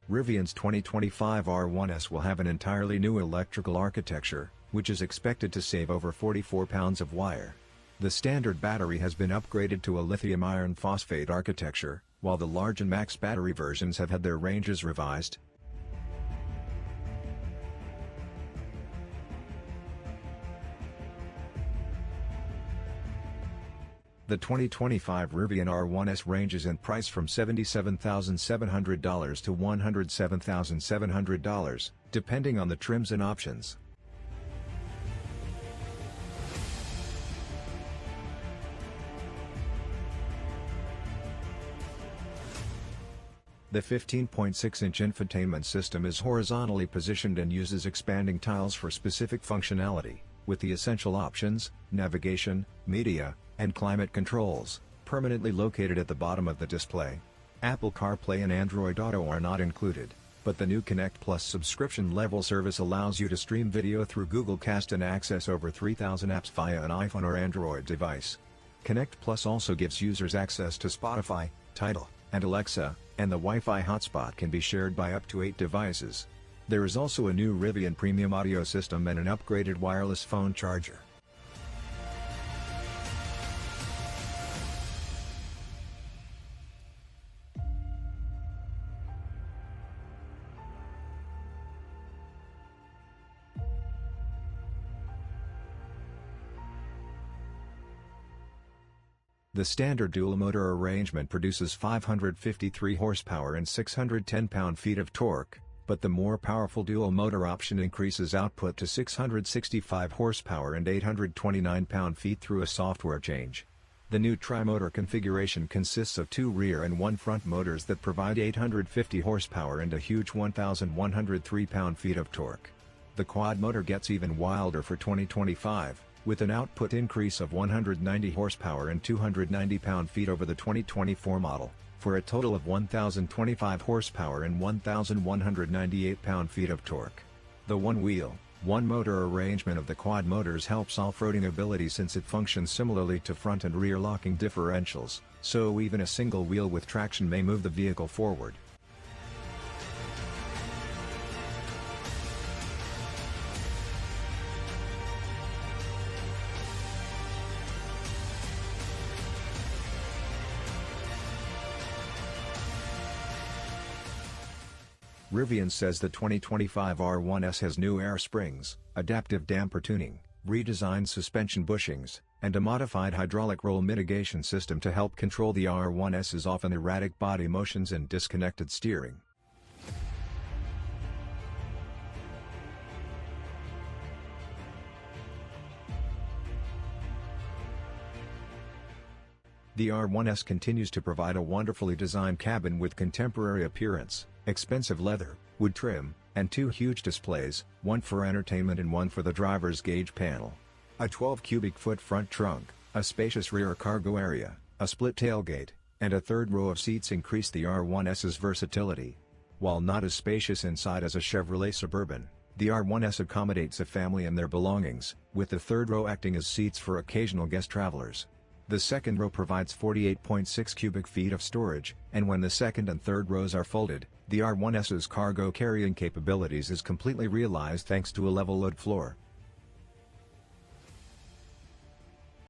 Rivian's 2025 R1S will have an entirely new electrical architecture, which is expected to save over 44 pounds of wire. The standard battery has been upgraded to a lithium iron phosphate architecture, while the large and max battery versions have had their ranges revised. The 2025 Rivian R1S ranges in price from $77,700 to $107,700, depending on the trims and options. The 15.6-inch infotainment system is horizontally positioned and uses expanding tiles for specific functionality, with the essential options, navigation, media, and climate controls, permanently located at the bottom of the display. Apple CarPlay and Android Auto are not included, but the new Connect Plus subscription-level service allows you to stream video through Google Cast and access over 3,000 apps via an iPhone or Android device. Connect Plus also gives users access to Spotify, Tidal, and Alexa, and the Wi-Fi hotspot can be shared by up to 8 devices. There is also a new Rivian premium audio system and an upgraded wireless phone charger. The standard dual-motor arrangement produces 553 horsepower and 610 pound-feet of torque, but the more powerful dual-motor option increases output to 665 horsepower and 829 pound-feet through a software change. The new tri-motor configuration consists of 2 rear and 1 front motors that provide 850 horsepower and a huge 1,103 pound-feet of torque. The quad motor gets even wilder for 2025. With an output increase of 190 horsepower and 290 pound-feet over the 2024 model, for a total of 1,025 horsepower and 1,198 pound-feet of torque. The one-wheel, one-motor arrangement of the quad motors helps off-roading ability since it functions similarly to front and rear locking differentials, so even a single wheel with traction may move the vehicle forward. Rivian says the 2025 R1S has new air springs, adaptive damper tuning, redesigned suspension bushings, and a modified hydraulic roll mitigation system to help control the R1S's often erratic body motions and disconnected steering. The R1S continues to provide a wonderfully designed cabin with contemporary appearance, expensive leather, wood trim, and 2 huge displays, one for entertainment and one for the driver's gauge panel. A 12 cubic foot front trunk, a spacious rear cargo area, a split tailgate, and a third row of seats increase the R1S's versatility. While not as spacious inside as a Chevrolet Suburban, the R1S accommodates a family and their belongings, with the third row acting as seats for occasional guest travelers. The second row provides 48.6 cubic feet of storage, and when the second and third rows are folded, the R1S's cargo carrying capabilities is completely realized thanks to a level load floor.